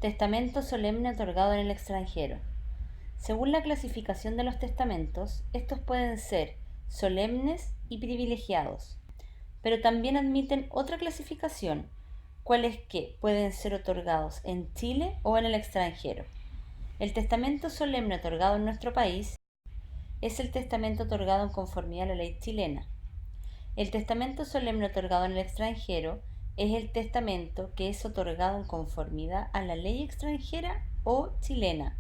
Testamento solemne otorgado en el extranjero. Según la clasificación de los testamentos, estos pueden ser solemnes y privilegiados, pero también admiten otra clasificación, cuáles que pueden ser otorgados en Chile o en el extranjero. El testamento solemne otorgado en nuestro país es el testamento otorgado en conformidad a la ley chilena. El testamento solemne otorgado en el extranjero es el testamento que es otorgado en conformidad a la ley extranjera o chilena.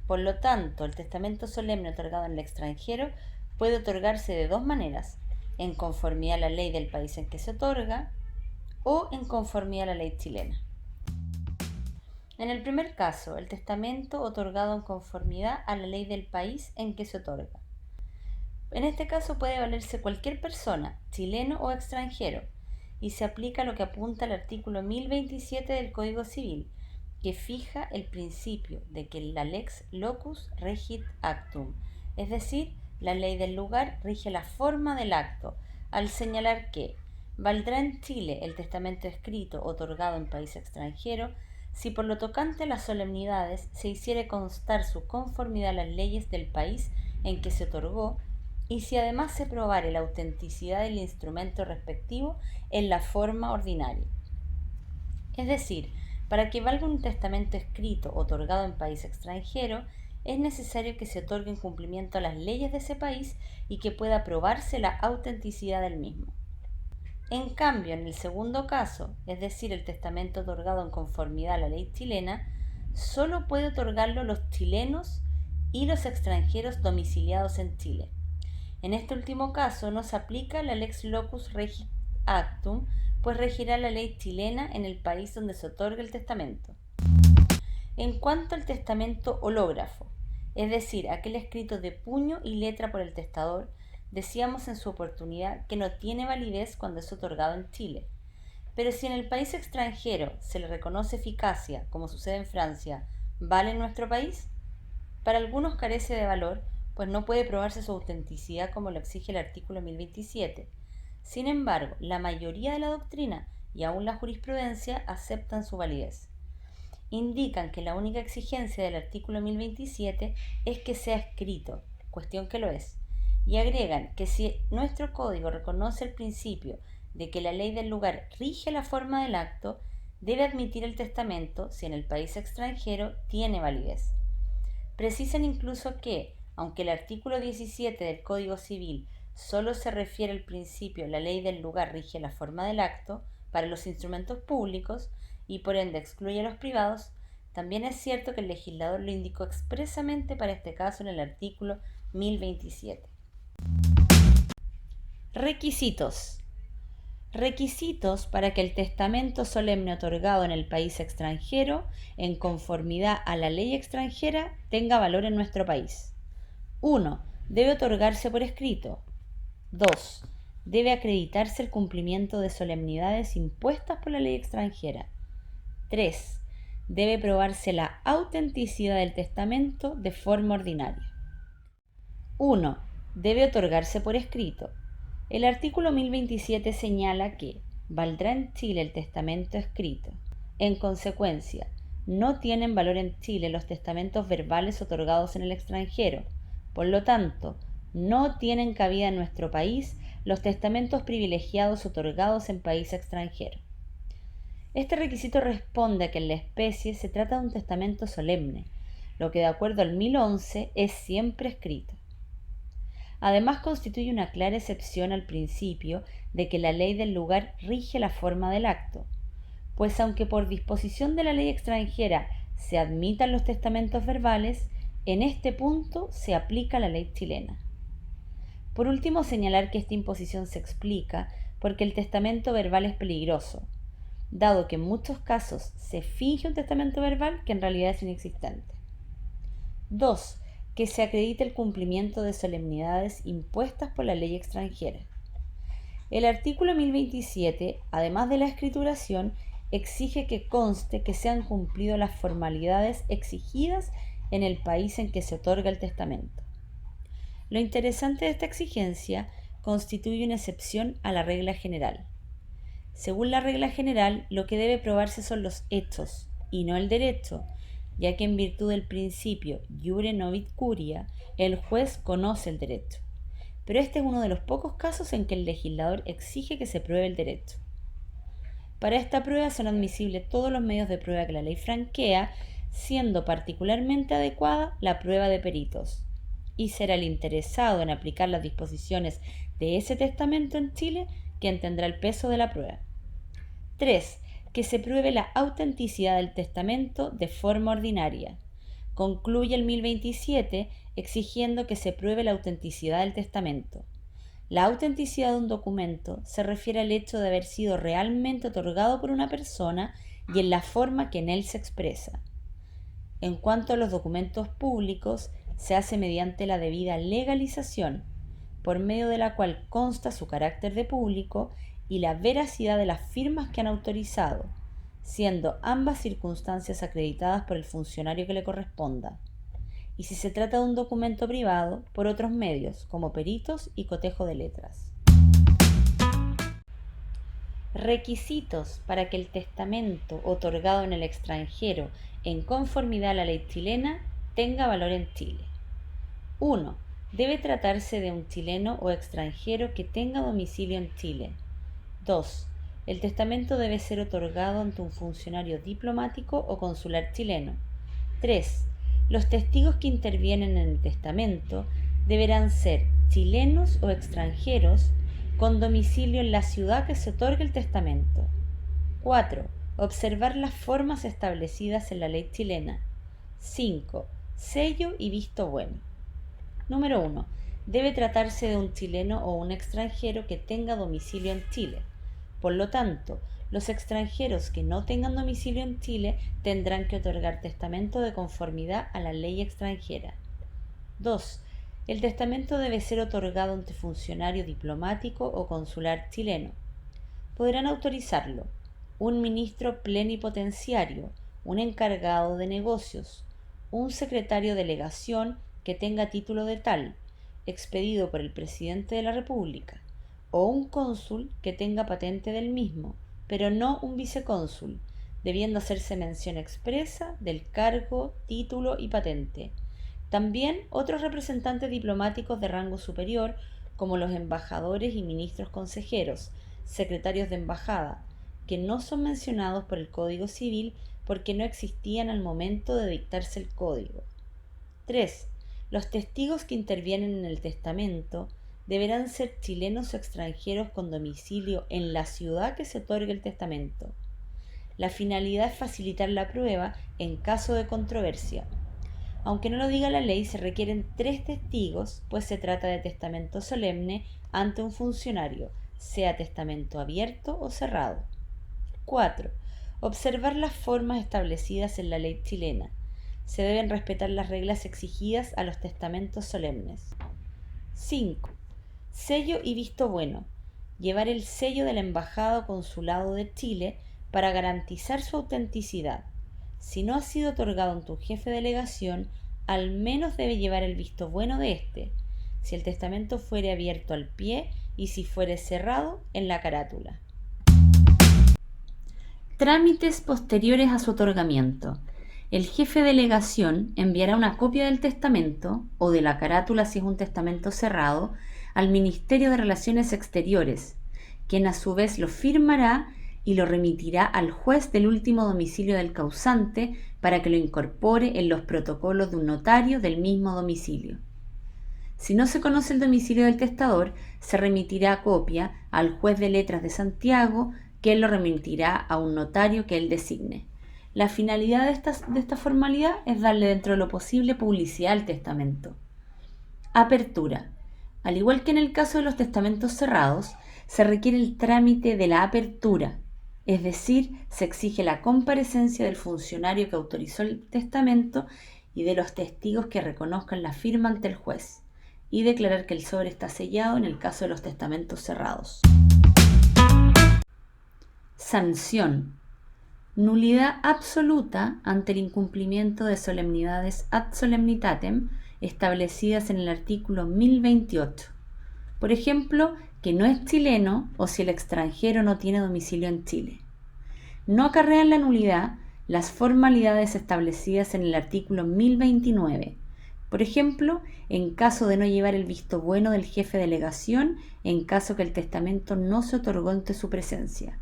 Por lo tanto, el testamento solemne otorgado en el extranjero puede otorgarse de dos maneras: en conformidad a la ley del país en que se otorga o en conformidad a la ley chilena. En el primer caso, el testamento otorgado en conformidad a la ley del país en que se otorga. En este caso puede valerse cualquier persona, chileno o extranjero, y se aplica lo que apunta al artículo 1027 del Código Civil, que fija el principio de que la lex locus regit actum, es decir, la ley del lugar rige la forma del acto, al señalar que valdrá en Chile el testamento escrito otorgado en país extranjero si por lo tocante a las solemnidades se hiciere constar su conformidad a las leyes del país en que se otorgó y si además se probare la autenticidad del instrumento respectivo en la forma ordinaria. Es decir, para que valga un testamento escrito otorgado en país extranjero, es necesario que se otorgue en cumplimiento a las leyes de ese país y que pueda probarse la autenticidad del mismo. En cambio, en el segundo caso, es decir, el testamento otorgado en conformidad a la ley chilena, solo puede otorgarlo los chilenos y los extranjeros domiciliados en Chile. En este último caso no se aplica la lex locus regit actum, pues regirá la ley chilena en el país donde se otorga el testamento. En cuanto al testamento hológrafo, es decir, aquel escrito de puño y letra por el testador, decíamos en su oportunidad que no tiene validez cuando es otorgado en Chile. Pero si en el país extranjero se le reconoce eficacia, como sucede en Francia, ¿vale en nuestro país? Para algunos carece de valor, pues no puede probarse su autenticidad como lo exige el artículo 1027. Sin embargo, la mayoría de la doctrina y aún la jurisprudencia aceptan su validez. Indican que la única exigencia del artículo 1027 es que sea escrito, cuestión que lo es, y agregan que si nuestro código reconoce el principio de que la ley del lugar rige la forma del acto, debe admitir el testamento si en el país extranjero tiene validez. Precisan incluso que, aunque el artículo 17 del Código Civil solo se refiere al principio la ley del lugar rige la forma del acto para los instrumentos públicos y por ende excluye a los privados, también es cierto que el legislador lo indicó expresamente para este caso en el artículo 1027. Requisitos. Requisitos para que el testamento solemne otorgado en el país extranjero, en conformidad a la ley extranjera, tenga valor en nuestro país. 1. Debe otorgarse por escrito. 2. Debe acreditarse el cumplimiento de solemnidades impuestas por la ley extranjera. 3. Debe probarse la autenticidad del testamento de forma ordinaria. 1. Debe otorgarse por escrito. El artículo 1027 señala que valdrá en Chile el testamento escrito. En consecuencia, no tienen valor en Chile los testamentos verbales otorgados en el extranjero. Por lo tanto, no tienen cabida en nuestro país los testamentos privilegiados otorgados en país extranjero. Este requisito responde a que en la especie se trata de un testamento solemne, lo que de acuerdo al 1011 es siempre escrito. Además constituye una clara excepción al principio de que la ley del lugar rige la forma del acto, pues aunque por disposición de la ley extranjera se admitan los testamentos verbales, en este punto se aplica la ley chilena. Por último, señalar que esta imposición se explica porque el testamento verbal es peligroso, dado que en muchos casos se finge un testamento verbal que en realidad es inexistente. 2. Que se acredite el cumplimiento de solemnidades impuestas por la ley extranjera. El artículo 1027, además de la escrituración, exige que conste que se han cumplido las formalidades exigidas en el país en que se otorga el testamento. Lo interesante de esta exigencia constituye una excepción a la regla general. Según la regla general, lo que debe probarse son los hechos, y no el derecho, ya que en virtud del principio iure novit curia, el juez conoce el derecho. Pero este es uno de los pocos casos en que el legislador exige que se pruebe el derecho. Para esta prueba son admisibles todos los medios de prueba que la ley franquea, siendo particularmente adecuada la prueba de peritos, y será el interesado en aplicar las disposiciones de ese testamento en Chile quien tendrá el peso de la prueba. 3. Que se pruebe la autenticidad del testamento de forma ordinaria. Concluye el 1027 exigiendo que se pruebe la autenticidad del testamento. La autenticidad de un documento se refiere al hecho de haber sido realmente otorgado por una persona y en la forma que en él se expresa. En cuanto a los documentos públicos, se hace mediante la debida legalización, por medio de la cual consta su carácter de público y la veracidad de las firmas que han autorizado, siendo ambas circunstancias acreditadas por el funcionario que le corresponda. Y si se trata de un documento privado, por otros medios, como peritos y cotejo de letras. Requisitos para que el testamento otorgado en el extranjero en conformidad a la ley chilena tenga valor en Chile. 1. Debe tratarse de un chileno o extranjero que tenga domicilio en Chile. 2. El testamento debe ser otorgado ante un funcionario diplomático o consular chileno. 3. Los testigos que intervienen en el testamento deberán ser chilenos o extranjeros con domicilio en la ciudad que se otorgue el testamento. 4. Observar las formas establecidas en la ley chilena. 5. Sello y visto bueno. Número 1. Debe tratarse de un chileno o un extranjero que tenga domicilio en Chile. Por lo tanto, los extranjeros que no tengan domicilio en Chile tendrán que otorgar testamento de conformidad a la ley extranjera. 2. El testamento debe ser otorgado ante funcionario diplomático o consular chileno. Podrán autorizarlo un ministro plenipotenciario, un encargado de negocios, un secretario de legación que tenga título de tal, expedido por el presidente de la República, o un cónsul que tenga patente del mismo, pero no un vicecónsul, debiendo hacerse mención expresa del cargo, título y patente. También otros representantes diplomáticos de rango superior, como los embajadores y ministros consejeros, secretarios de embajada, que no son mencionados por el Código Civil porque no existían al momento de dictarse el Código. 3. Los testigos que intervienen en el testamento deberán ser chilenos o extranjeros con domicilio en la ciudad que se otorgue el testamento. La finalidad es facilitar la prueba en caso de controversia. Aunque no lo diga la ley, se requieren 3 testigos, pues se trata de testamento solemne ante un funcionario, sea testamento abierto o cerrado. 4. Observar las formas establecidas en la ley chilena. Se deben respetar las reglas exigidas a los testamentos solemnes. 5. Sello y visto bueno. Llevar el sello de la Embajada o Consulado de Chile para garantizar su autenticidad. Si no ha sido otorgado ante un jefe de delegación, al menos debe llevar el visto bueno de éste, si el testamento fuere abierto al pie y si fuere cerrado en la carátula. Trámites posteriores a su otorgamiento. El jefe de delegación enviará una copia del testamento o de la carátula si es un testamento cerrado al Ministerio de Relaciones Exteriores, quien a su vez lo firmará y lo remitirá al juez del último domicilio del causante para que lo incorpore en los protocolos de un notario del mismo domicilio. Si no se conoce el domicilio del testador, se remitirá copia al juez de letras de Santiago, que él lo remitirá a un notario que él designe. La finalidad de esta formalidad es darle dentro de lo posible publicidad al testamento. Apertura. Al igual que en el caso de los testamentos cerrados, se requiere el trámite de la apertura, es decir, se exige la comparecencia del funcionario que autorizó el testamento y de los testigos que reconozcan la firma ante el juez, y declarar que el sobre está sellado en el caso de los testamentos cerrados. Sanción. Nulidad absoluta ante el incumplimiento de solemnidades ad solemnitatem establecidas en el artículo 1028. Por ejemplo, que no es chileno o si el extranjero no tiene domicilio en Chile. No acarrean la nulidad las formalidades establecidas en el artículo 1029. Por ejemplo, en caso de no llevar el visto bueno del jefe de delegación, en caso que el testamento no se otorgó ante su presencia.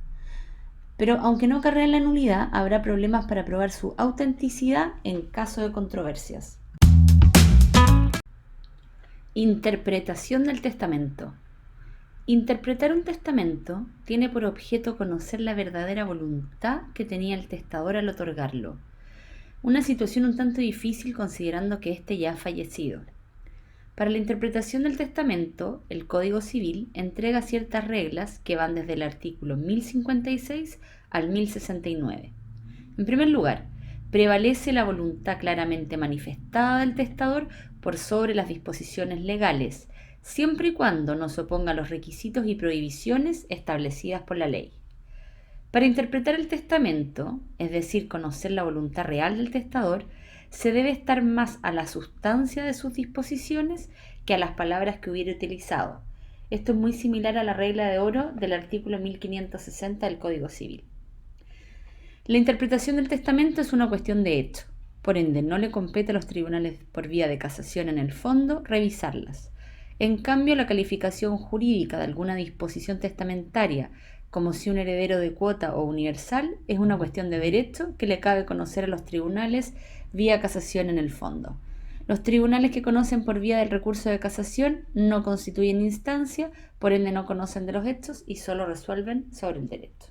Pero aunque no acarrea la nulidad, habrá problemas para probar su autenticidad en caso de controversias. Interpretación del testamento. Interpretar un testamento tiene por objeto conocer la verdadera voluntad que tenía el testador al otorgarlo. Una situación un tanto difícil considerando que éste ya ha fallecido. Para la interpretación del testamento, el Código Civil entrega ciertas reglas que van desde el artículo 1056 al 1069. En primer lugar, prevalece la voluntad claramente manifestada del testador por sobre las disposiciones legales, siempre y cuando no se oponga a los requisitos y prohibiciones establecidas por la ley. Para interpretar el testamento, es decir, conocer la voluntad real del testador, se debe estar más a la sustancia de sus disposiciones que a las palabras que hubiera utilizado. Esto es muy similar a la regla de oro del artículo 1560 del Código Civil. La interpretación del testamento es una cuestión de hecho, por ende no le compete a los tribunales por vía de casación en el fondo revisarlas. En cambio, la calificación jurídica de alguna disposición testamentaria, como si un heredero de cuota o universal, es una cuestión de derecho que le cabe conocer a los tribunales vía casación en el fondo. Los tribunales que conocen por vía del recurso de casación no constituyen instancia, por ende no conocen de los hechos y solo resuelven sobre el derecho.